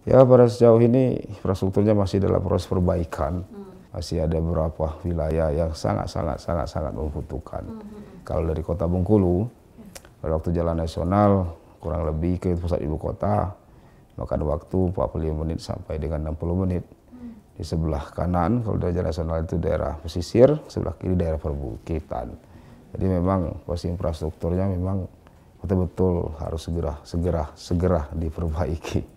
Ya, pada sejauh ini infrastrukturnya masih dalam proses perbaikan. Masih ada beberapa wilayah yang sangat membutuhkan. Kalau dari Kota Bengkulu, pada waktu jalan nasional kurang lebih ke pusat ibu kota, makan waktu 45 menit sampai dengan 60 menit. Di sebelah kanan, kalau dari jalan nasional itu daerah pesisir, sebelah kiri daerah perbukitan. Jadi memang posisi infrastrukturnya memang betul-betul harus segera diperbaiki.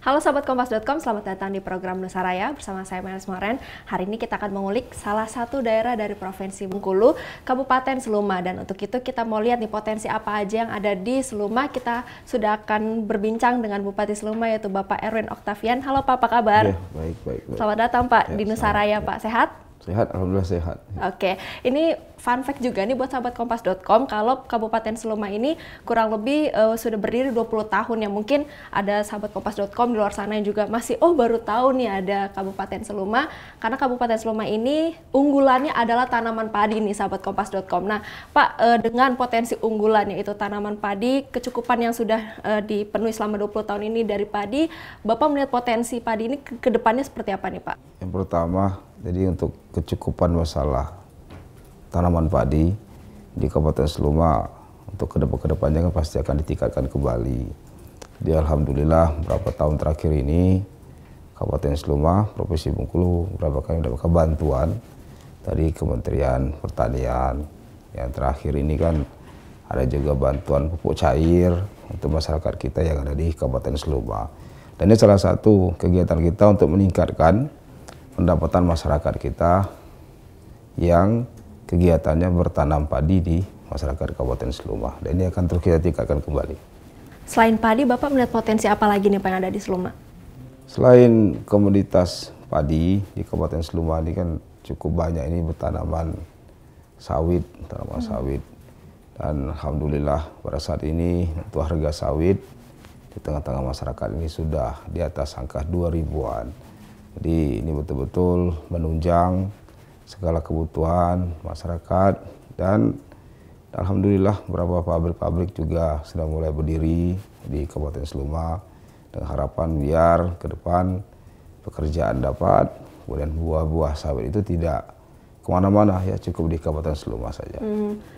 Halo Sobat Kompas.com, selamat datang di program Nusa Raya bersama saya Melis Moren. Hari ini kita akan mengulik salah satu daerah dari Provinsi Bengkulu, Kabupaten Seluma. Dan untuk itu kita mau lihat nih potensi apa aja yang ada di Seluma. Kita sudah akan berbincang dengan Bupati Seluma yaitu Bapak Erwin Octavian. Halo Pak, apa kabar? Ya, baik. Selamat datang Pak di Nusa Raya Pak, sehat? Sehat, alhamdulillah sehat. Oke, ini fun fact juga nih buat sahabat Kompas.com, kalau Kabupaten Seluma ini kurang lebih sudah berdiri 20 tahun ya. Mungkin ada sahabat Kompas.com di luar sana yang juga masih baru tahu nih ada Kabupaten Seluma, karena Kabupaten Seluma ini unggulannya adalah tanaman padi nih sahabat Kompas.com. Nah Pak, dengan potensi unggulannya itu tanaman padi, kecukupan yang sudah dipenuhi selama 20 tahun ini dari padi, Bapak melihat potensi padi ini ke depannya seperti apa nih Pak? Yang pertama, jadi untuk kecukupan masalah tanaman padi di Kabupaten Seluma untuk kedepannya kan pasti akan ditingkatkan kembali. Jadi alhamdulillah beberapa tahun terakhir ini Kabupaten Seluma, Provinsi Bengkulu beberapa kali mendapatkan bantuan dari Kementerian Pertanian. Yang terakhir ini kan ada juga bantuan pupuk cair untuk masyarakat kita yang ada di Kabupaten Seluma. Dan ini salah satu kegiatan kita untuk meningkatkan pendapatan masyarakat kita yang kegiatannya bertanam padi di masyarakat Kabupaten Seluma. Dan ini akan terus kita tingkatkan kembali. Selain padi, Bapak melihat potensi apa lagi nih Pak yang ada di Seluma? Selain komoditas padi di Kabupaten Seluma ini kan cukup banyak ini bertanaman sawit, Dan alhamdulillah pada saat ini untuk harga sawit di tengah-tengah masyarakat ini sudah di atas angka 2.000-an. Jadi ini betul-betul menunjang segala kebutuhan masyarakat, dan alhamdulillah beberapa pabrik-pabrik juga sudah mulai berdiri di Kabupaten Seluma dengan harapan biar ke depan pekerjaan dapat, kemudian buah-buah sawit itu tidak kemana-mana ya, cukup di Kabupaten Seluma saja.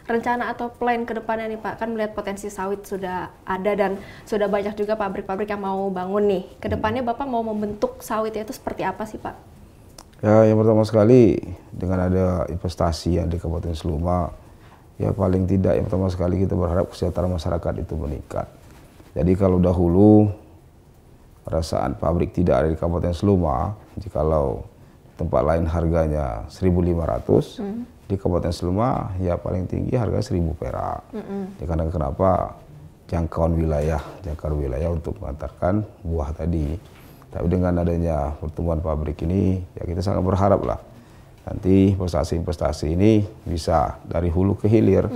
Rencana atau plan ke depannya nih Pak, kan melihat potensi sawit sudah ada dan sudah banyak juga pabrik-pabrik yang mau bangun nih. Ke depannya Bapak mau membentuk sawitnya itu seperti apa sih Pak? Ya, yang pertama sekali dengan ada investasi yang di Kabupaten Seluma, ya paling tidak yang pertama sekali kita berharap kesejahteraan masyarakat itu meningkat. Jadi kalau dahulu pada saat pabrik tidak ada di Kabupaten Seluma, jikalau tempat lain harganya 1.500, di Kabupaten Seluma ya paling tinggi harga 1.000 perak. Ya, karena kenapa jangkauan wilayah untuk mengantarkan buah tadi. Tapi dengan adanya pertumbuhan pabrik ini, ya kita sangat berharap lah nanti investasi ini bisa dari hulu ke hilir.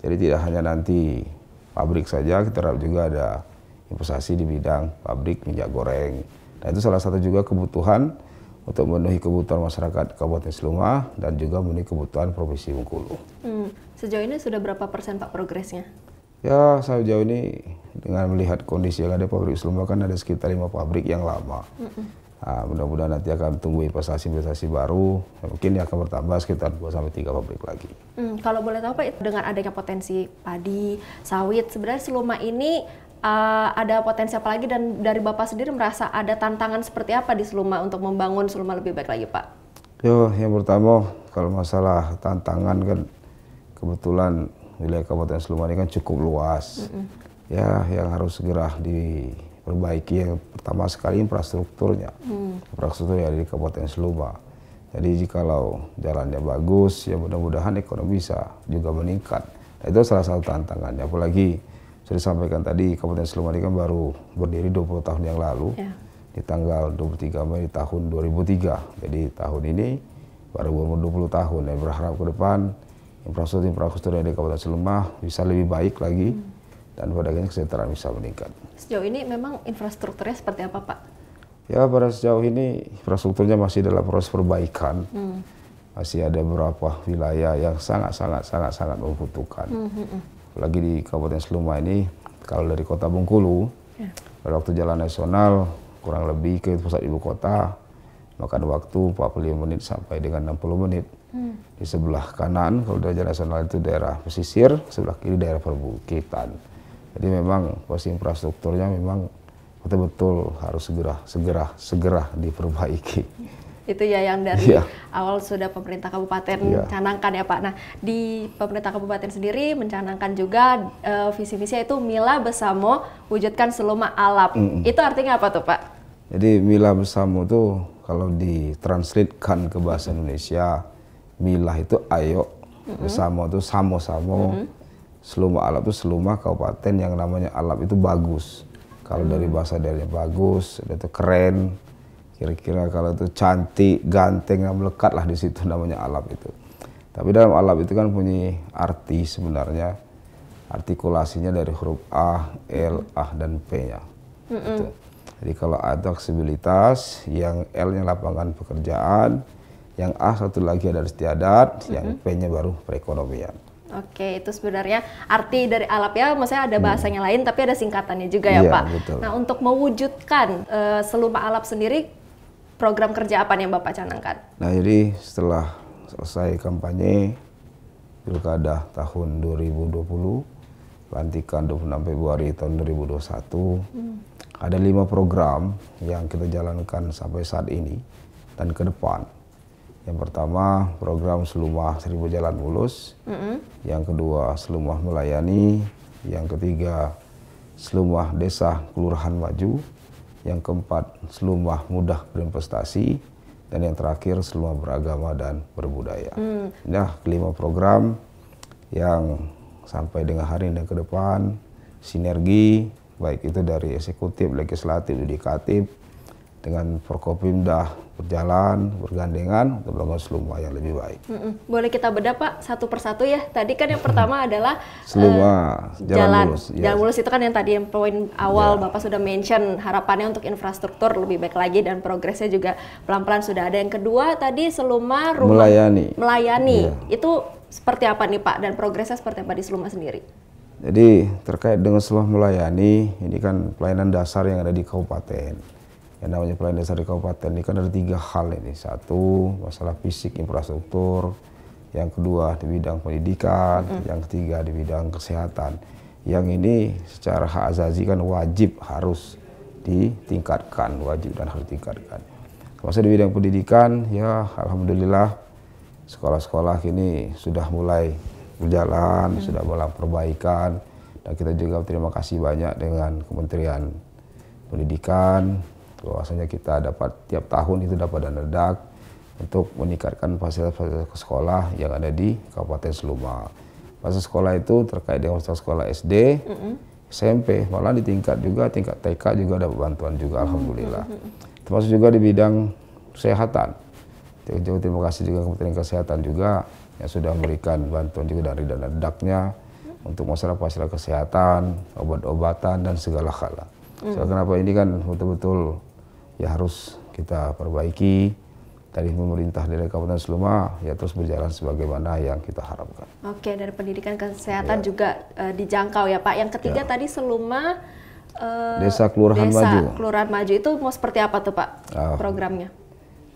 Jadi tidak hanya nanti pabrik saja, kita harap juga ada investasi di bidang pabrik minyak goreng. Nah itu salah satu juga kebutuhan untuk memenuhi kebutuhan masyarakat Kabupaten Seluma dan juga memenuhi kebutuhan Provinsi Bengkulu. Sejauh ini sudah berapa persen Pak progresnya? Ya, sejauh ini dengan melihat kondisi yang ada pabrik Seluma kan ada sekitar 5 pabrik yang lama. Nah, mudah-mudahan nanti akan tumbuh investasi baru, mungkin akan bertambah sekitar 2-3 pabrik lagi. Kalau boleh tahu Pak, dengan adanya potensi padi, sawit, sebenarnya Seluma ini ada potensi apa lagi, dan dari Bapak sendiri merasa ada tantangan seperti apa di Seluma untuk membangun Seluma lebih baik lagi Pak? Yang pertama kalau masalah tantangan kan kebetulan wilayah Kabupaten Seluma ini kan cukup luas. Ya, yang harus segera diperbaiki yang pertama sekali infrastrukturnya. Infrastruktur yang ada di Kabupaten Seluma. Jadi jikalau jalannya bagus, ya mudah-mudahan ekonomi bisa juga meningkat. Nah, itu salah satu tantangannya. Apalagi sudah disampaikan tadi, Kabupaten Seluma ini kan baru berdiri 20 tahun yang lalu. Di tanggal 23 Mei tahun 2003. Jadi tahun ini baru umur 20 tahun. Ya, berharap ke depan infrastruktur yang di Kabupaten Seluma bisa lebih baik lagi, dan pada akhirnya kesejahteraan bisa meningkat. Sejauh ini memang infrastrukturnya seperti apa Pak? Ya, pada sejauh ini infrastrukturnya masih dalam proses perbaikan. masih ada beberapa wilayah yang sangat membutuhkan. Apalagi di Kabupaten Seluma ini, kalau dari Kota Bengkulu, pada waktu jalan nasional kurang lebih ke pusat ibu kota, makan waktu 45 menit sampai dengan 60 menit. Di sebelah kanan, kalau dari jalan nasional itu daerah pesisir, sebelah kiri daerah perbukitan. Jadi memang posisi infrastrukturnya memang betul-betul harus segera diperbaiki. Itu ya yang dari awal sudah pemerintah kabupaten canangkan ya Pak. Nah, di pemerintah kabupaten sendiri mencanangkan juga visi misi itu Mila Besamo wujudkan Seluma Alap. Itu artinya apa tuh Pak? Jadi Mila Besamo itu kalau ditranslatekan ke bahasa Indonesia, Mila itu ayo, Besamo itu samo-samo, Seluma Alap itu Seluma kabupaten yang namanya Alap itu bagus. Kalau dari bahasa daerahnya bagus, itu keren. Kira-kira kalau itu cantik, ganteng, melekat lah di situ namanya Alap itu. Tapi dalam Alap itu kan punya arti sebenarnya, artikulasinya dari huruf A, L, A, dan P-nya. Gitu. Jadi kalau A itu aksesibilitas, yang L-nya lapangan pekerjaan, yang A satu lagi adalah istiadat, yang P-nya baru perekonomian. Oke, itu sebenarnya arti dari Alap ya, maksudnya ada bahasanya lain, tapi ada singkatannya juga ya Pak. Betul. Nah, untuk mewujudkan Seluma Alap sendiri, program kerja apa yang Bapak canangkan? Nah, jadi setelah selesai kampanye Pilkada tahun 2020, pelantikan 26 Februari tahun 2021, ada 5 program yang kita jalankan sampai saat ini dan ke depan. Yang pertama, program Seluma 1000 Jalan Mulus. Yang kedua, Seluma Melayani. Yang ketiga, Seluma Desa Kelurahan Maju. Yang keempat, Seluma Mudah Berinvestasi. Dan yang terakhir, Seluma Beragama dan Berbudaya. Nah, 5 program yang sampai dengan hari ini dan ke depan, sinergi, baik itu dari eksekutif, legislatif, yudikatif, dengan Forkopimda berjalan, bergandengan untuk membangun Seluma yang lebih baik. Boleh kita bedah Pak satu persatu ya. Tadi kan yang pertama adalah Seluma Jalan Mulus. Jalan Mulus itu kan yang tadi yang poin awal Bapak sudah mention harapannya untuk infrastruktur lebih baik lagi dan progresnya juga pelan-pelan sudah ada. Yang kedua tadi Seluma Rumah Melayani. Itu seperti apa nih Pak dan progresnya seperti apa di Seluma sendiri? Jadi terkait dengan Seluma Melayani, ini kan pelayanan dasar yang ada di kabupaten. Yang namanya pelayanan dasar di kabupaten ini kan ada 3 hal ini. Satu, masalah fisik infrastruktur. Yang kedua di bidang pendidikan. Yang ketiga di bidang kesehatan. Yang ini secara hak azazi kan wajib harus ditingkatkan, Maksud di bidang pendidikan, ya alhamdulillah sekolah-sekolah kini sudah mulai berjalan, sudah mulai perbaikan. Dan kita juga terima kasih banyak dengan Kementerian Pendidikan, bahwasanya kita dapat tiap tahun itu dapat dana DAK untuk meningkatkan fasilitas sekolah yang ada di Kabupaten Seluma. Fasilitas sekolah itu terkait dengan fasilitas sekolah SD, SMP, malah di tingkat TK juga dapat bantuan juga, alhamdulillah. Termasuk juga di bidang kesehatan. Terima kasih juga Kementerian Kesehatan juga yang sudah memberikan bantuan juga dari dana DAK-nya untuk masalah fasilitas kesehatan, obat-obatan dan segala hal. So, kenapa ini kan betul-betul ya harus kita perbaiki dari pemerintah dari Kabupaten Seluma ya terus berjalan sebagaimana yang kita harapkan. Oke, dari pendidikan kesehatan juga dijangkau ya Pak. Yang ketiga tadi Seluma Desa Kelurahan Maju. Kelurahan Maju itu mau seperti apa tuh Pak programnya?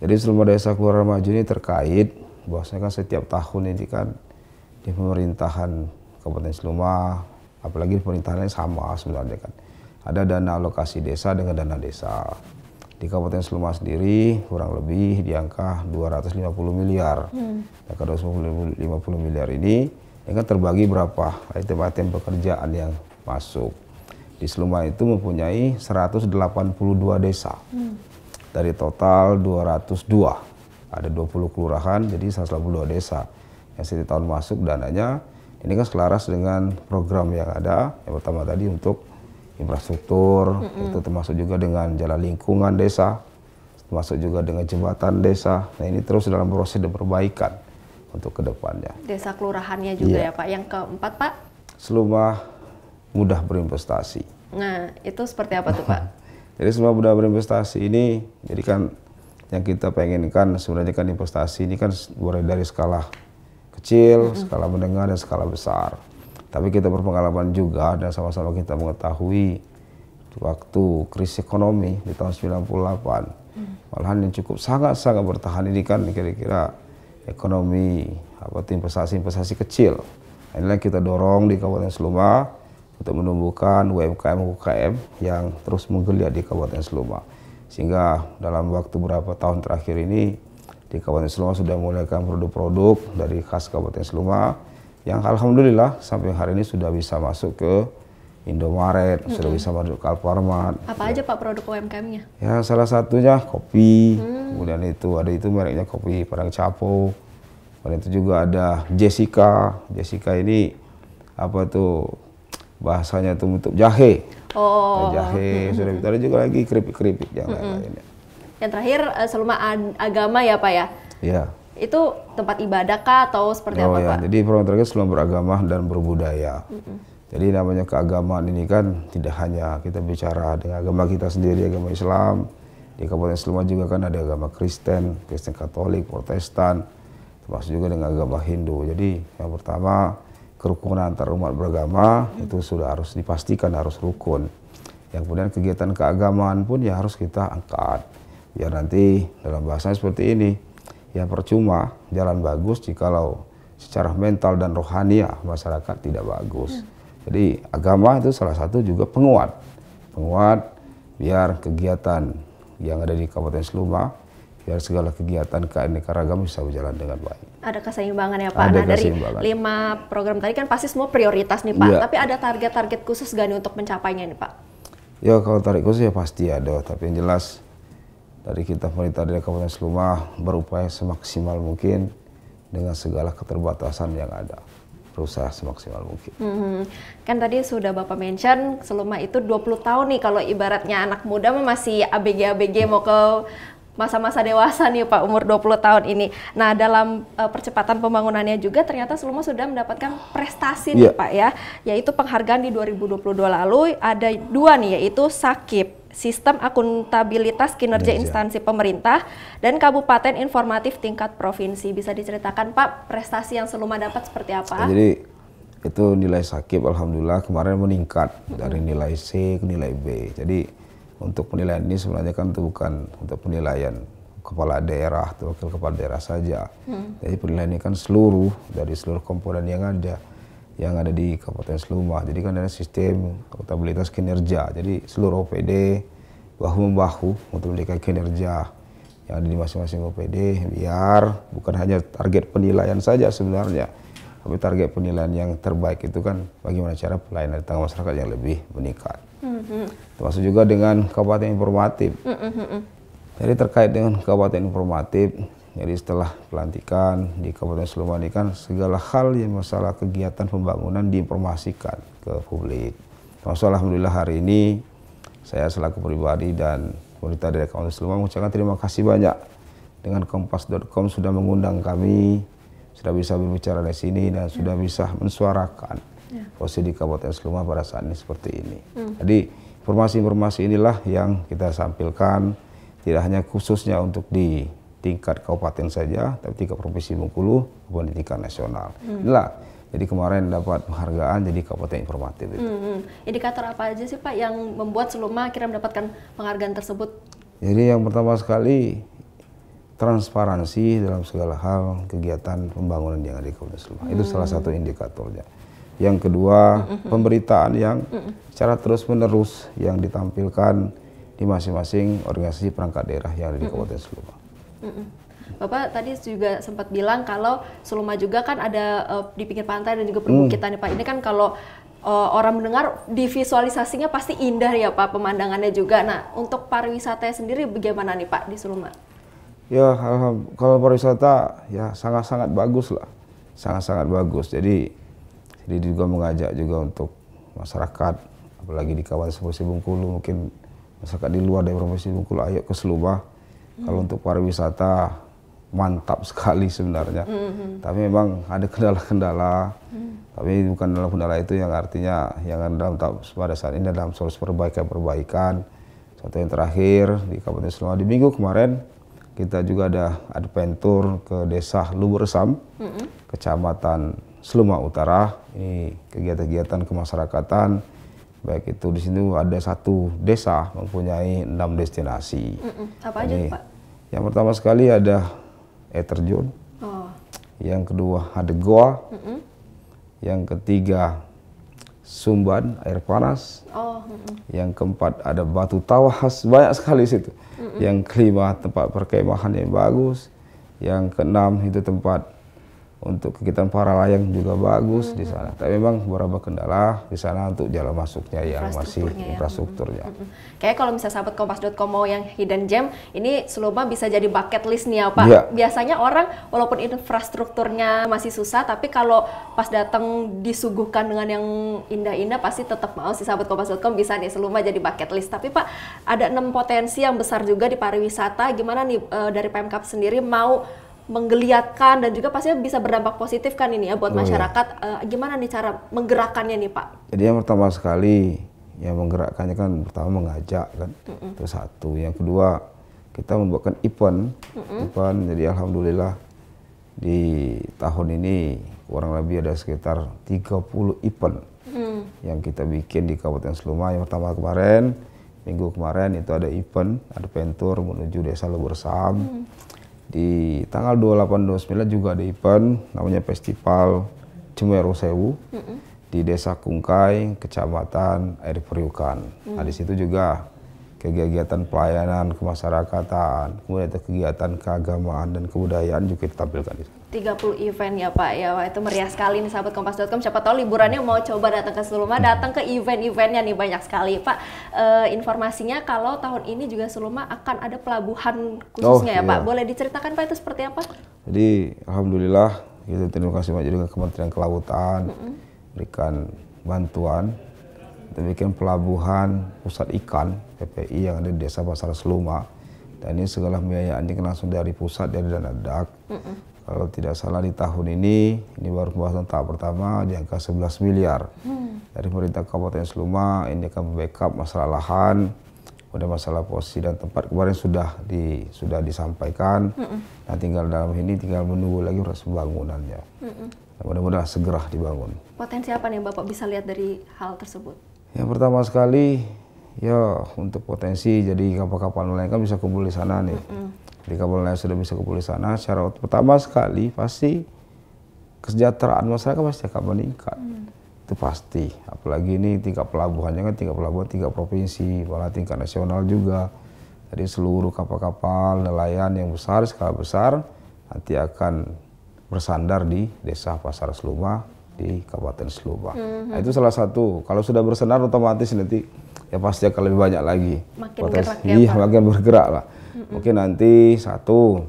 Jadi Seluma Desa Kelurahan Maju ini terkait bahwasanya kan setiap tahun ini kan di pemerintahan Kabupaten Seluma, apalagi pemerintahannya sama sebenarnya kan. Ada dana alokasi desa dengan dana desa. Di Kabupaten Seluma sendiri kurang lebih di angka 250 miliar. Angka 250 miliar ini kan terbagi berapa item-item pekerjaan yang masuk. Di Seluma itu mempunyai 182 desa. Dari total 202. Ada 20 kelurahan, jadi 182 desa. Yang setiap tahun masuk dananya, ini kan selaras dengan program yang ada. Yang pertama tadi untuk infrastruktur, itu termasuk juga dengan jalan lingkungan desa, termasuk juga dengan jembatan desa. Nah ini terus dalam proses perbaikan untuk kedepannya. Desa kelurahannya juga ya Pak. Yang keempat Pak? Seluma Mudah Berinvestasi. Nah itu seperti apa tuh Pak? Jadi Seluma Mudah Berinvestasi ini, jadi kan yang kita pengenkan sebenarnya kan investasi ini kan mulai dari skala kecil, skala menengah, dan skala besar. Tapi kita berpengalaman juga dan sama-sama kita mengetahui waktu krisis ekonomi di tahun 98, malahan yang cukup sangat-sangat bertahan ini kan kira-kira ekonomi investasi kecil. Inilah yang kita dorong di Kabupaten Seluma untuk menumbuhkan UMKM yang terus menggeliat di Kabupaten Seluma. Sehingga dalam waktu beberapa tahun terakhir ini di Kabupaten Seluma sudah memulaikan produk-produk dari khas Kabupaten Seluma yang alhamdulillah sampai hari ini sudah bisa masuk ke Indomaret, sudah bisa masuk ke Alfamart. Apa aja Pak produk UMKM-nya? Ya salah satunya kopi, kemudian itu mereknya kopi Padang Capo. Kemudian itu juga ada Jessica. Jessica ini bahasanya itu untuk jahe. Jahe, sudah ada juga lagi keripik-keripik yang lain-lainnya. Yang terakhir Seluma Agama ya Pak ya? Iya. Itu tempat ibadah kah atau seperti apa Pak? Jadi program terakhir Seluma beragama dan berbudaya. Jadi namanya keagamaan ini kan tidak hanya kita bicara dengan agama kita sendiri, agama Islam. Di Kabupaten Seluma juga kan ada agama Kristen Katolik, Protestan, termasuk juga dengan agama Hindu. Jadi yang pertama, kerukunan antar umat beragama itu sudah harus dipastikan harus rukun. Yang kemudian kegiatan keagamaan pun ya harus kita angkat. Biar nanti dalam bahasanya seperti ini, ya percuma jalan bagus jikalau secara mental dan rohania masyarakat tidak bagus. Jadi agama itu salah satu juga penguat biar kegiatan yang ada di Kabupaten Seluma, biar segala kegiatan keanekaragaman bisa berjalan dengan baik. Ada keseimbangan ya Pak. Nah dari 5 program tadi kan pasti semua prioritas nih Pak, tapi ada target-target khusus gak nih untuk mencapainya nih Pak? Ya kalau target khusus ya pasti ada, tapi yang jelas dari kita pemerintah dari Kabupaten Seluma berupaya semaksimal mungkin dengan segala keterbatasan yang ada. Berusaha semaksimal mungkin. Kan tadi sudah Bapak mention Seluma itu 20 tahun nih, kalau ibaratnya anak muda masih ABG mau ke masa-masa dewasa nih Pak, umur 20 tahun ini. Nah dalam percepatan pembangunannya juga ternyata Seluma sudah mendapatkan prestasi nih Pak ya, yaitu penghargaan di 2022 lalu ada 2 nih, yaitu SAKIP, Sistem Akuntabilitas Kinerja Instansi Pemerintah, dan Kabupaten Informatif Tingkat Provinsi. Bisa diceritakan Pak prestasi yang Seluma dapat seperti apa? Jadi itu nilai SAKIP alhamdulillah kemarin meningkat dari nilai C ke nilai B. Jadi untuk penilaian ini sebenarnya kan itu bukan untuk penilaian kepala daerah atau wakil kepala daerah saja. Jadi penilaian ini kan dari seluruh komponen yang ada di Kabupaten Seluma. Jadi kan ada sistem akuntabilitas kinerja. Jadi seluruh OPD bahu-membahu untuk memberikan kinerja yang ada di masing-masing OPD, biar bukan hanya target penilaian saja sebenarnya, tapi target penilaian yang terbaik itu kan bagaimana cara pelayanan di tengah masyarakat yang lebih meningkat. Termasuk juga dengan Kabupaten Informatif. Jadi terkait dengan Kabupaten Informatif, jadi setelah pelantikan di Kabupaten Seluma ini kan segala hal yang masalah kegiatan pembangunan diinformasikan ke publik. Termasuk alhamdulillah hari ini saya selaku pribadi dan pemerintah dari Kabupaten Seluma mengucapkan terima kasih banyak dengan Kompas.com sudah mengundang kami, sudah bisa berbicara di sini dan sudah bisa mensuarakan posisi di Kabupaten Seluma pada saat ini seperti ini. Jadi informasi-informasi inilah yang kita sampaikan, tidak hanya khususnya untuk di tingkat kabupaten saja, tapi tingkat provinsi Bengkulu maupun di tingkat nasional. Inilah, jadi kemarin dapat penghargaan jadi Kabupaten Informatif itu. Indikator apa aja sih Pak yang membuat Seluma akhirnya mendapatkan penghargaan tersebut? Jadi yang pertama sekali transparansi dalam segala hal kegiatan pembangunan yang ada di Kabupaten Seluma. Itu salah satu indikatornya. Yang kedua, pemberitaan yang secara terus-menerus yang ditampilkan di masing-masing organisasi perangkat daerah yang ada di Kabupaten Seluma. Bapak tadi juga sempat bilang kalau Seluma juga kan ada di pinggir pantai dan juga perbukitan nih Pak. Ini kan kalau orang mendengar divisualisasinya pasti indah ya Pak, pemandangannya juga. Nah untuk pariwisata sendiri bagaimana nih Pak di Seluma? Ya kalau pariwisata ya sangat-sangat bagus lah, sangat-sangat bagus. Jadi juga mengajak juga untuk masyarakat, apalagi di kawasan Provinsi Bengkulu, mungkin masyarakat di luar dari Provinsi Bengkulu, ayo ke Seluma. Kalau untuk pariwisata mantap sekali sebenarnya. Tapi memang ada kendala-kendala. Tapi bukan kendala itu yang artinya yang dalam pada saat ini dalam proses perbaikan. Contoh yang terakhir di Kabupaten Seluma di minggu kemarin kita juga ada adventur ke desa Lubersam, Kecamatan Seluma Utara. Ini kegiatan-kegiatan kemasyarakatan, baik itu di sini ada satu desa mempunyai 6 destinasi. Apa aja Pak? Yang pertama sekali ada air terjun, yang kedua ada goa, yang ketiga Sumban air panas, yang keempat ada batu tawas, banyak sekali situ. Yang kelima tempat perkemahan yang bagus, yang keenam itu tempat untuk kegiatan para layang juga bagus di sana. Tapi memang beberapa kendala di sana untuk jalan masuknya yang masih infrastrukturnya. Kayak kalau misalnya sahabat kompas.com mau yang hidden gem, ini Seluma bisa jadi bucket list nih ya Pak. Biasanya orang walaupun infrastrukturnya masih susah, tapi kalau pas datang disuguhkan dengan yang indah-indah pasti tetap mau. Si sahabat kompas.com bisa nih Seluma jadi bucket list. Tapi Pak, ada 6 potensi yang besar juga di pariwisata. Gimana nih dari Pemkab sendiri mau menggeliatkan dan juga pastinya bisa berdampak positif kan ini ya buat masyarakat. Gimana nih cara menggerakkannya nih Pak? Jadi yang pertama sekali yang menggerakkannya kan pertama mengajak kan, itu satu. Yang kedua kita membuatkan event. Jadi alhamdulillah di tahun ini kurang lebih ada sekitar 30 event yang kita bikin di Kabupaten Seluma. Yang pertama kemarin, minggu kemarin itu ada event adventur menuju desa Lubersam. Di tanggal 28-29 juga ada event namanya Festival Cemero Sewu di Desa Kungkai, Kecamatan Air Periukan. Nah, di situ juga kegiatan pelayanan kemasyarakatan, kemudian ada kegiatan keagamaan dan kebudayaan juga ditampilkan di sana. 30 event ya Pak, ya wah, itu meriah sekali nih sahabat kompas.com. Siapa tahu liburannya mau coba datang ke Seluma, datang ke event-eventnya nih banyak sekali Pak. Informasinya kalau tahun ini juga Seluma akan ada pelabuhan khususnya ya Pak. Boleh diceritakan Pak itu seperti apa? Jadi alhamdulillah kita terima kasih banyak juga Kementerian Kelautan berikan bantuan untuk bikin pelabuhan pusat ikan PPI yang ada di Desa Pasar Seluma. Dan ini segala pembiayaannya langsung dari pusat, dari dana DAK. Kalau tidak salah di tahun ini baru pembahasan tahap pertama di angka 11 miliar. Dari pemerintah Kabupaten Seluma ini akan backup masalah lahan, udah masalah posisi dan tempat kemarin sudah disampaikan. Nah tinggal menunggu lagi proses pembangunannya. Mudah-mudahan segera dibangun. Potensi apa nih Bapak bisa lihat dari hal tersebut? Yang pertama sekali ya untuk potensi, jadi kapal-kapal nelayan kan bisa kumpul di sana nih. Di kapal nelayan sudah bisa kumpul di sana. Secara pertama sekali pasti kesejahteraan masyarakat pasti akan meningkat. Itu pasti. Apalagi ini tingkat pelabuhannya kan tingkat pelabuhan 3 provinsi, malah tingkat nasional juga. Jadi seluruh kapal-kapal nelayan yang besar, skala besar nanti akan bersandar di Desa Pasar Seluma di Kabupaten Seluma. Nah, itu salah satu. Kalau sudah bersandar otomatis nanti ya pasti akan lebih banyak lagi. Makin gerak ya Pak? Makin bergerak lah. Mungkin nanti satu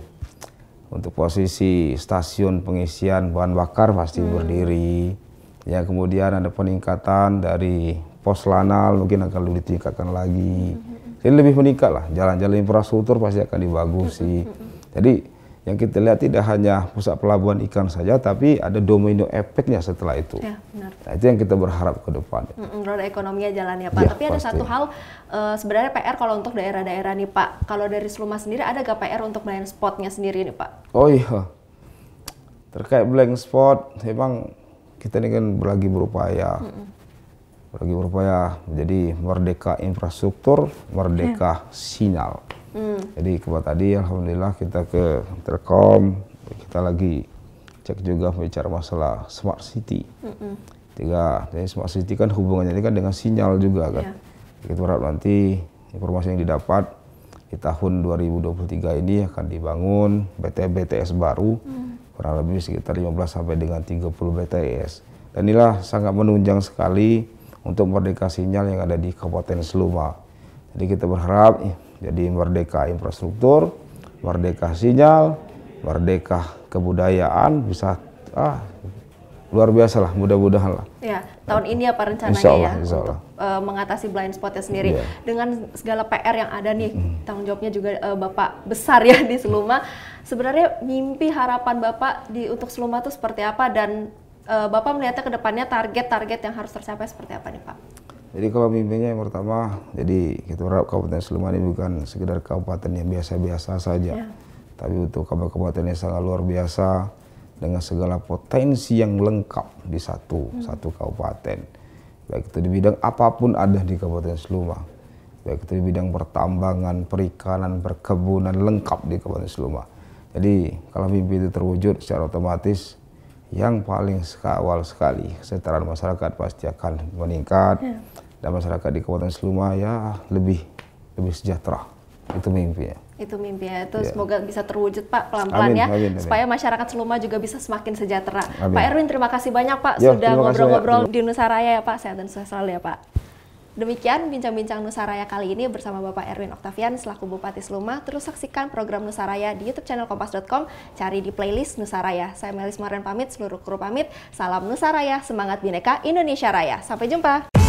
untuk posisi stasiun pengisian bahan bakar pasti berdiri. Ya kemudian ada peningkatan dari pos lanal mungkin akan lebih ditingkatkan lagi. Jadi lebih meningkat lah. Jalan-jalan infrastruktur pasti akan dibagusi. Jadi yang kita lihat tidak hanya pusat pelabuhan ikan saja, tapi ada domino efeknya setelah itu. Ya, benar. Nah, itu yang kita berharap ke depan. Roda ekonominya jalan ya Pak. Tapi ada satu hal, sebenarnya PR kalau untuk daerah-daerah nih Pak. Kalau dari Seluma sendiri ada gak PR untuk blank spotnya sendiri nih Pak? Oh iya, terkait blank spot, memang kita ini kan lagi berupaya menjadi merdeka infrastruktur, merdeka sinyal. Jadi tadi alhamdulillah kita ke Telkom, kita lagi cek juga bicara masalah smart city. Jadi smart city kan hubungannya ini kan dengan sinyal juga kan. Kita berharap nanti informasi yang didapat di tahun 2023 ini akan dibangun BTS baru kurang lebih sekitar 15 sampai dengan 30 BTS. Dan inilah sangat menunjang sekali untuk merdeka sinyal yang ada di Kabupaten Seluma. Jadi kita berharap jadi merdeka infrastruktur, merdeka sinyal, merdeka kebudayaan, bisa luar biasa lah, mudah-mudahan lah. Ya, tahun ini apa rencananya insya Allah, ya insya untuk mengatasi blind spotnya sendiri. Dengan segala PR yang ada nih, tanggung jawabnya juga Bapak besar ya di Seluma. Sebenarnya mimpi harapan Bapak untuk Seluma itu seperti apa, dan Bapak melihatnya ke depannya target-target yang harus tercapai seperti apa nih Pak? Jadi kalau mimpinya yang pertama, jadi kita berharap Kabupaten Seluma ini bukan sekedar kabupaten yang biasa-biasa saja. tapi untuk kabupaten yang sangat luar biasa dengan segala potensi yang lengkap di satu kabupaten. Baik itu di bidang apapun ada di Kabupaten Seluma. Baik itu di bidang pertambangan, perikanan, perkebunan lengkap di Kabupaten Seluma. Jadi kalau mimpi itu terwujud secara otomatis yang paling awal sekali kesejahteraan masyarakat pasti akan meningkat dan masyarakat di Kabupaten Seluma ya lebih sejahtera. Itu mimpinya. Itu mimpinya, itu semoga bisa terwujud Pak pelan-pelan ya, supaya masyarakat Seluma juga bisa semakin sejahtera. Pak Erwin, terima kasih banyak Pak sudah ngobrol-ngobrol di Nusaraya ya Pak, sehat dan sukses selalu ya Pak. Demikian bincang-bincang Nusaraya kali ini bersama Bapak Erwin Octavian selaku Bupati Seluma. Terus saksikan program Nusaraya di YouTube channel Kompas.com, cari di playlist Nusaraya. Saya Melis Mardan pamit, seluruh kru pamit. Salam Nusaraya, semangat Bhinneka Indonesia Raya. Sampai jumpa.